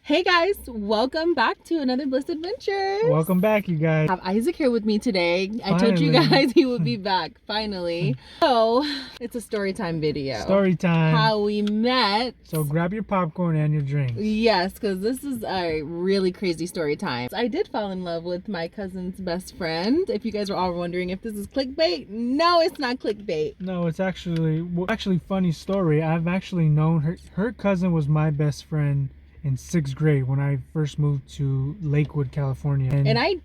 Hey guys, welcome back to another Bliss Adventures. Welcome back, you guys. I have Isaac here with me today. I told you guys he would be back finally. So it's a story time video. Story time. How we met. So grab your popcorn and your drinks. Yes, because this is a really crazy story time. I did fall in love with my cousin's best friend. If you guys were all wondering if this is clickbait, no, it's not clickbait. No, it's actually funny story. I've actually known her. Her cousin was my best friend in 6th grade when I first moved to Lakewood, California. And I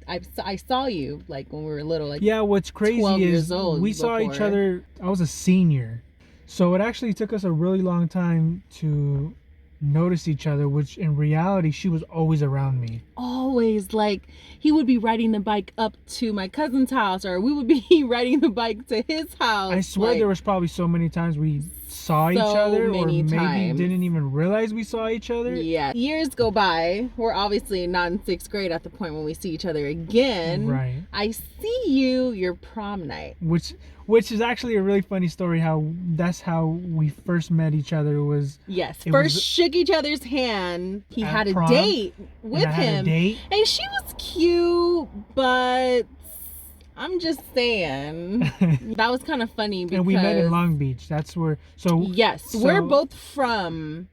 saw you like when we were little. Like, yeah, what's crazy 12 is years old we saw each before. other. I was a senior, so it actually took us a really long time to notice each other, which in reality she was always around me. Always, like, he would be riding the bike up to my cousin's house, or we would be riding the bike to his house. I swear, like, there was probably so many times we saw each so other, or many maybe times. didn't even realize we saw each other. Yeah, years go by. We're obviously not in 6th grade at the point when we see each other again. Right. I see you your prom night. Which is actually a really funny story. That's how we first met each other. Yes, It first was shook each other's hand. He at had a prom, date with and I had him, a date. and she was cute, but I'm just saying that was kind of funny because And we met in Long Beach. That's where. Yes, we're both from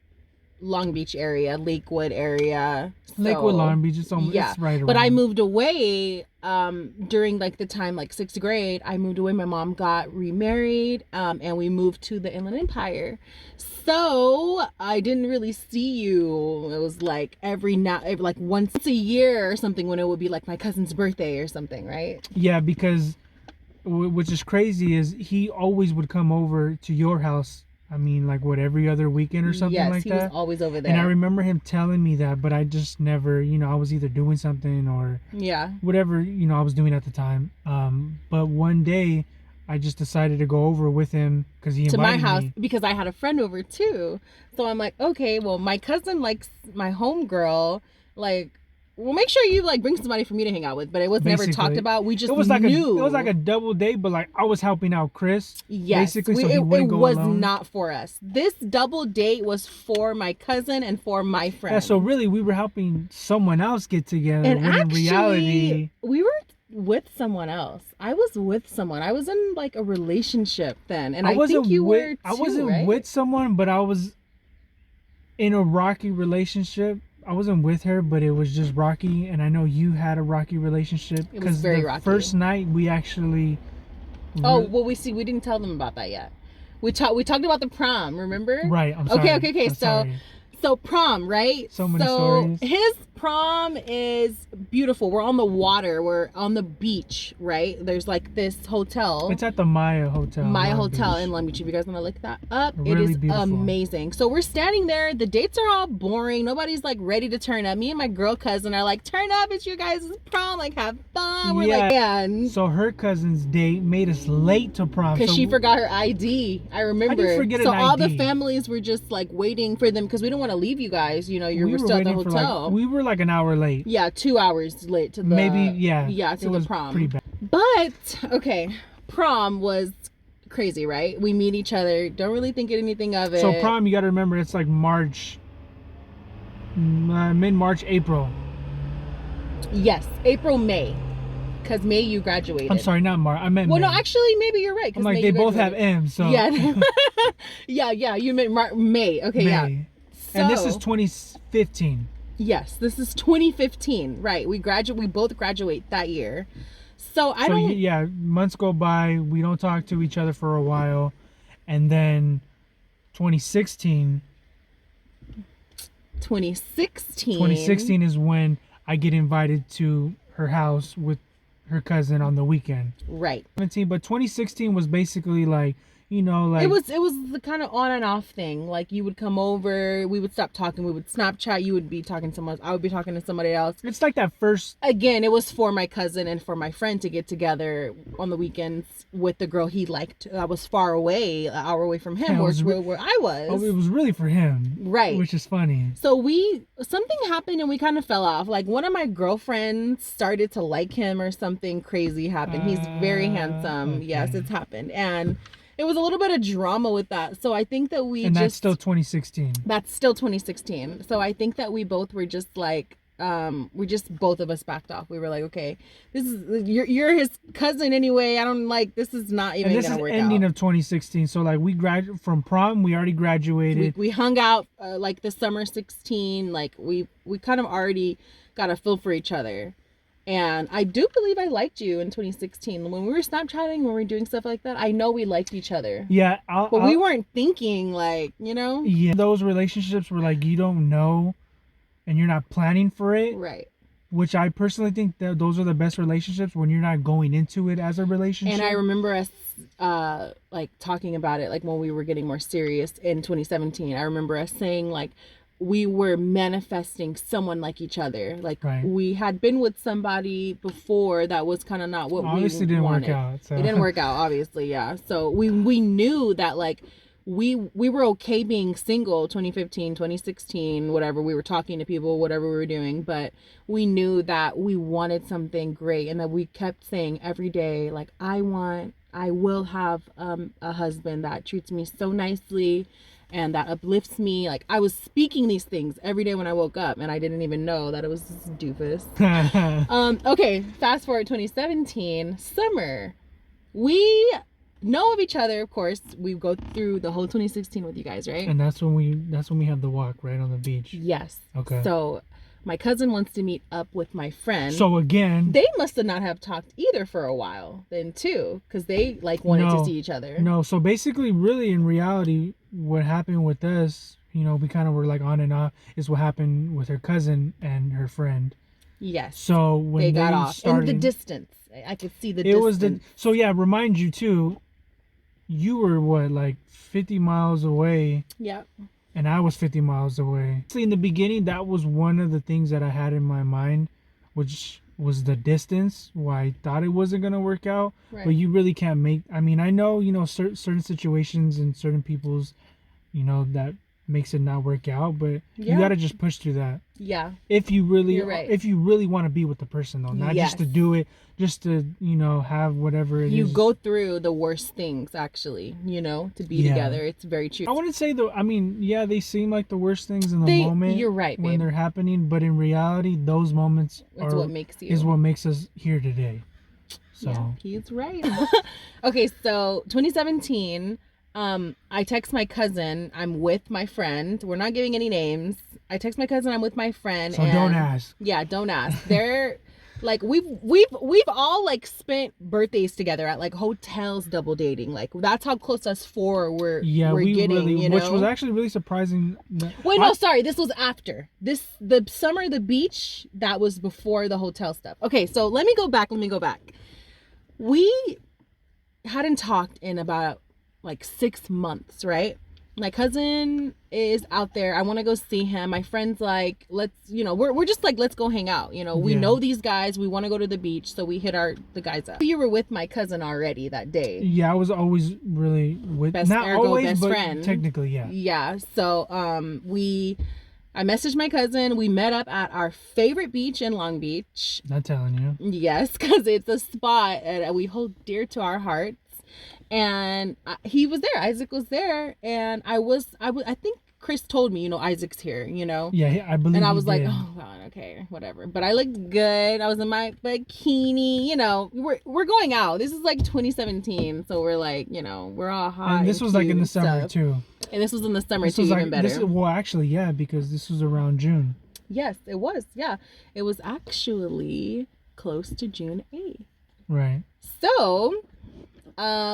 Long Beach area, Lakewood area. Lakewood, Long Beach. It's right around. But I moved away during like the time, like 6th grade. I moved away. My mom got remarried, and we moved to the Inland Empire. So I didn't really see you. It was like every like once a year or something, when it would be like my cousin's birthday or something, right? Yeah, because which is crazy is he always would come over to your house. I mean, like every other weekend or something like that. Yes, he was always over there. And I remember him telling me that, but I just never, I was either doing something or whatever, I was doing at the time. But one day I just decided to go over with him because he invited me. To my house because I had a friend over too. So I'm like, okay, well, my cousin likes my homegirl. Like, well, make sure you like bring somebody for me to hang out with, but it was never talked about. We just knew. It was like a double date, but like I was helping out Chris. Yes, basically, so he wouldn't go alone. It was not for us. This double date was for my cousin and for my friend. Yeah, so really we were helping someone else get together. And when actually, in reality, we were with someone else. I was with someone. I was in like a relationship then, and I think you were too, I wasn't right? with someone, but I was in a rocky relationship. I wasn't with her, but it was just rocky, and I know you had a rocky relationship. It was very rocky. First night we actually. Oh well, we didn't tell them about that yet. We talked about the prom. Remember? Right. I'm sorry. Okay. So prom, right? So many stories. His prom is beautiful. We're on the water. We're on the beach, right? There's like this hotel. It's at the Maya Hotel. Maya Hotel in Long Beach. If you guys want to look that up, really it is beautiful. Amazing. So we're standing there. The dates are all boring. Nobody's like ready to turn up. Me and my girl cousin are like, turn up. It's your guys' prom. Like, have fun. We're like, man. So her cousin's date made us late to prom. Because she forgot her ID. I remember. I didn't forget so an all ID. the families were just like waiting for them because we don't want to leave you guys. You know, we're still at the hotel. We were like an hour late. Yeah, 2 hours late to the to the prom. Pretty bad. But okay, prom was crazy, right? We meet each other, don't really think anything of it. So prom, you got to remember, it's like mid-March, April. Yes, April, May. Because May you graduated. I'm sorry, not March. I meant May. No, actually, maybe you're right. I'm like, they both have M, so. Yeah. yeah, you meant May. Okay, May. yeah. So, and this is 2015. Yes, this is 2015. Right. We both graduate that year. So months go by, we don't talk to each other for a while, and then 2016 is when I get invited to her house with her cousin on the weekend. Right. But 2016 was basically like, like it was the kind of on and off thing. Like, you would come over, we would stop talking, we would Snapchat, you would be talking to someone else, I would be talking to somebody else. It's like that first. Again, it was for my cousin and for my friend to get together on the weekends with the girl he liked. I was far away, an hour away from him, where I was. Oh, it was really for him. Right. Which is funny. So something happened and we kind of fell off. Like, one of my girlfriends started to like him or something crazy happened. He's very handsome. Okay. Yes, it's happened. And it was a little bit of drama with that. So I think that that's still 2016. That's still 2016. So I think that we both were just like, we just both of us backed off. We were like, okay, this is you're his cousin anyway. I don't like, this is not even gonna work out. This is ending of 2016. So like we graduated from prom. We already graduated. We hung out like the summer 16. Like we kind of already got a feel for each other. And I do believe I liked you in 2016 when we were Snapchatting, when we were doing stuff like that. I know we liked each other. Yeah, but we weren't thinking like, you know. Yeah, those relationships were like you don't know, and you're not planning for it. Right. Which I personally think that those are the best relationships when you're not going into it as a relationship. And I remember us like talking about it like when we were getting more serious in 2017. I remember us saying like, we were manifesting someone like each other. Like we had been with somebody before that was kind of not what obviously we wanted. Work out, so. It didn't work out, obviously, yeah. So we knew that like we were okay being single 2015, 2016, whatever. We were talking to people, whatever we were doing, but we knew that we wanted something great, and that we kept saying every day like, I will have a husband that treats me so nicely and that uplifts me. Like I was speaking these things every day when I woke up, and I didn't even know that it was this doofus. Okay, fast forward 2017 summer. We know of each other, of course. We go through the whole 2016 with you guys, right? And that's when we have the walk right on the beach. Yes. Okay. So my cousin wants to meet up with my friend. So again, they must have not have talked either for a while then too, because they like wanted to see each other. No, so basically, really, in reality, what happened with us, you know, we kind of were like on and off, is what happened with her cousin and her friend. Yes. So when they got off in the distance, I could see the distance. So yeah, remind you too, you were what, like 50 miles away. Yep. And I was 50 miles away. See, in the beginning, that was one of the things that I had in my mind, which was the distance, why I thought it wasn't going to work out. Right. But you really can't make, I mean, I know, you know, certain situations and certain people's, you know, that makes it not work out, but you got to just push through that. Yeah. If you really want to be with the person, though, not just to do it, just to, you know, have whatever it is. You go through the worst things, actually, you know, to be together. It's very true. I wouldn't say though, I mean, yeah, they seem like the worst things in the moment. You're right, when they're happening, but in reality, those moments is what makes us here today. So yeah, he's right. Okay, so 2017. I text my cousin. I'm with my friend. We're not giving any names. I text my cousin. I'm with my friend. So don't ask. Yeah, don't ask. They're like we've all like spent birthdays together at like hotels, double dating. Like that's how close us four were. Yeah, we're getting. Really, you know? Which was actually really surprising. Sorry. This was after the summer, the beach. That was before the hotel stuff. Okay, so let me go back. We hadn't talked in about like 6 months, right? My cousin is out there. I want to go see him. My friend's like, let's, you know, we're just like, let's go hang out. You know, we know these guys. We want to go to the beach. So we hit the guys up. You were with my cousin already that day. Yeah, I was always really with, best friend. Technically, yeah. Yeah. So I messaged my cousin. We met up at our favorite beach in Long Beach. Not telling you. Yes, because it's a spot that we hold dear to our hearts. And he was there. Isaac was there, and I think Chris told me, you know, Isaac's here, you know. Yeah, I believe. And I was like, oh God, okay, whatever. But I looked good. I was in my bikini. You know, we're going out. This is like 2017, so we're like, you know, we're all hot. And this was like in the summer too. And this was in the summer too, even better. Well, actually, yeah, because this was around June. Yes, it was. Yeah, it was actually close to June 8th. Right. So.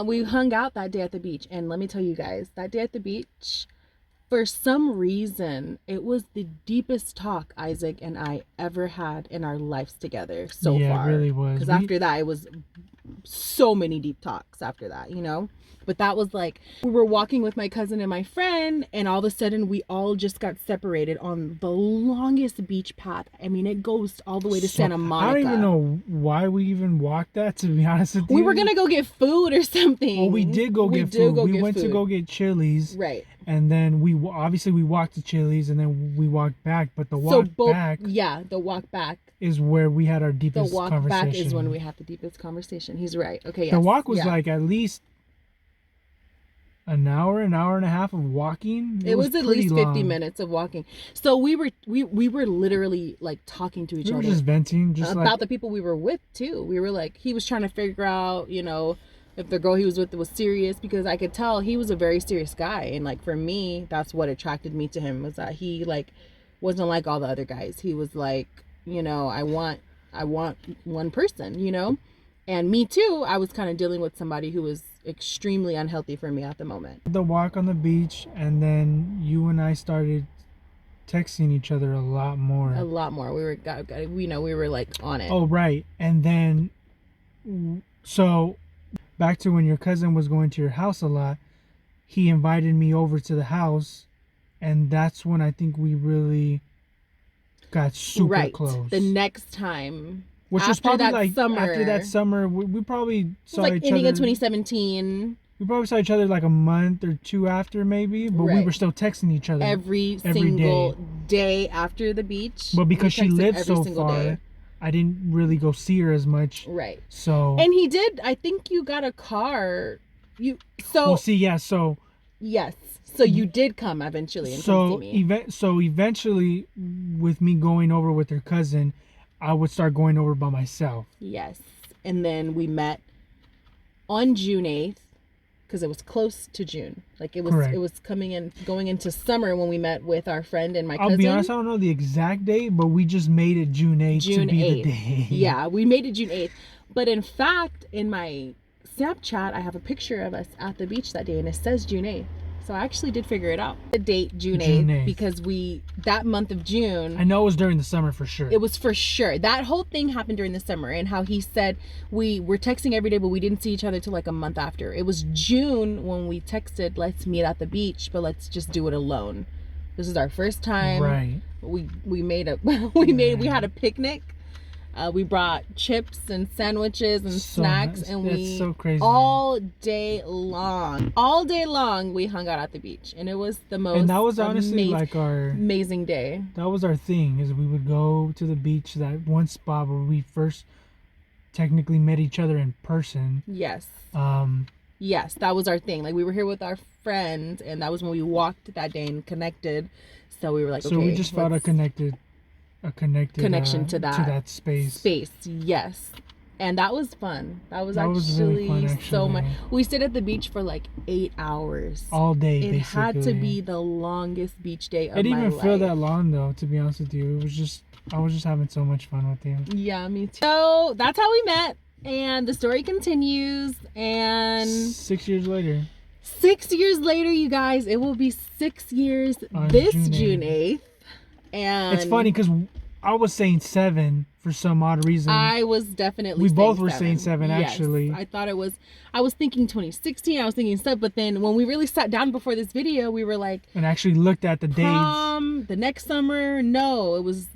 We hung out that day at the beach, and let me tell you guys, that day at the beach, for some reason, it was the deepest talk Isaac and I ever had in our lives together so far. Yeah, it really was. Because after that, it was so many deep talks after that, you know? But that was like, we were walking with my cousin and my friend, and all of a sudden we all just got separated on the longest beach path. I mean, it goes all the way to Santa Monica. I don't even know why we even walked that, to be honest with you. We were going to go get food or something. Well, we did go get food. We went to go get Chili's. Right. And then we walked to Chili's, and then we walked back. But the walk back. Yeah, the walk back is where we had our deepest conversation. The walk back is when we had the deepest conversation. He's right. Okay, yes. The walk was like at least an hour and a half of walking. It was at least 50 long. minutes of walking. So we were literally like talking to each other. We were just venting, just about like, the people we were with too. We were like, he was trying to figure out, you know, if the girl he was with was serious, because I could tell he was a very serious guy. And like for me, that's what attracted me to him, was that he like wasn't like all the other guys. He was like, you know, I want one person, you know. And me too, I was kind of dealing with somebody who was extremely unhealthy for me at the moment. The walk on the beach, and then you and I started texting each other a lot more. We were like on it. Oh, right. And then, so back to when your cousin was going to your house a lot, he invited me over to the house, and that's when I think we really got super close. The next time. Which was probably like summer. After that summer, we probably saw each other. Ending in 2017. We probably saw each other like a month or two after, maybe, but we were still texting each other every single day after the beach. But because she lived so far, I didn't really go see her as much. Right. So. And he did. I think you got a car. Well, see, yeah. So. Yes. So you did come eventually and come see me. So eventually, with me going over with her cousin, I would start going over by myself. Yes. And then we met on June 8th, because it was close to June. Like it was going into summer when we met with our friend and my cousin. I'll be honest, I don't know the exact date, but we just made it June 8th to be the day. Yeah, we made it June 8th. But in fact, in my Snapchat, I have a picture of us at the beach that day, and it says June 8th. So I actually did figure it out. The date, June 8th, because that month of June. I know it was during the summer for sure. It was for sure. That whole thing happened during the summer, and how he said we were texting every day, but we didn't see each other till like a month after. It was June when we texted, let's meet at the beach, but let's just do it alone. This is our first time. Right. We had a picnic. We brought chips and sandwiches and snacks, and we so crazy. all day long we hung out at the beach, and it was the most. And that was honestly like our amazing day. That was our thing, is we would go to the beach, that one spot where we first technically met each other in person. Yes. Yes, that was our thing. Like we were here with our friends, and that was when we walked that day and connected. So we were like, so we just felt a connected connection to that space, yes. And that was fun. That was really fun, so much. We stayed at the beach for like 8 hours all day. It had to be the longest beach day of my life. It didn't even feel that long though, to be honest with you. I was just having so much fun with you. Yeah, me too. So that's how we met, and the story continues. And 6 years later, you guys, it will be 6 years on this June 8th. And it's funny because I was saying 7 for some odd reason. I was definitely. We both were saying 7 actually. I thought it was. I was thinking 2016. I was thinking stuff, but then when we really sat down before this video, we were like, and actually looked at the days. The next summer, no, it was,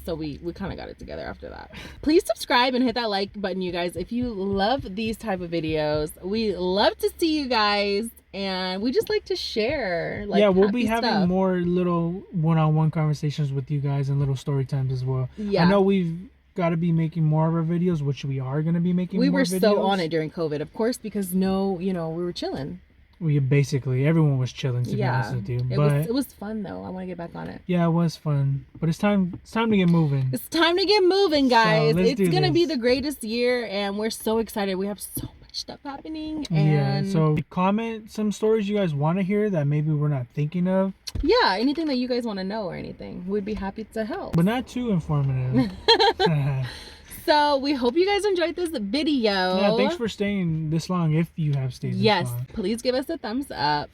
so we kind of got it together after that. Please subscribe and hit that like button, you guys, if you love these type of videos. We love to see you guys. And we just like to share. We'll be having more little one-on-one conversations with you guys and little story times as well. Yeah. I know we've got to be making more of our videos, which we are going to be making more videos. We were so on it during COVID, of course, because we were chilling. Everyone was chilling, to be honest with you. It was fun though. I want to get back on it. Yeah, it was fun. But it's time to get moving. It's time to get moving, guys. It's going to be the greatest year, and we're so excited. We have so much stuff happening. And so comment some stories you guys want to hear that maybe we're not thinking of. Yeah, anything that you guys want to know or anything, we'd be happy to help, but not too informative. So we hope you guys enjoyed this video. Yeah, thanks for staying this long, if you have stayed this long. Yes, please give us a thumbs up.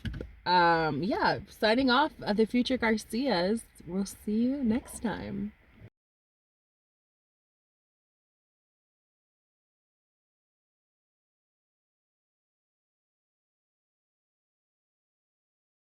Signing off, the Future Garcias. We'll see you next time.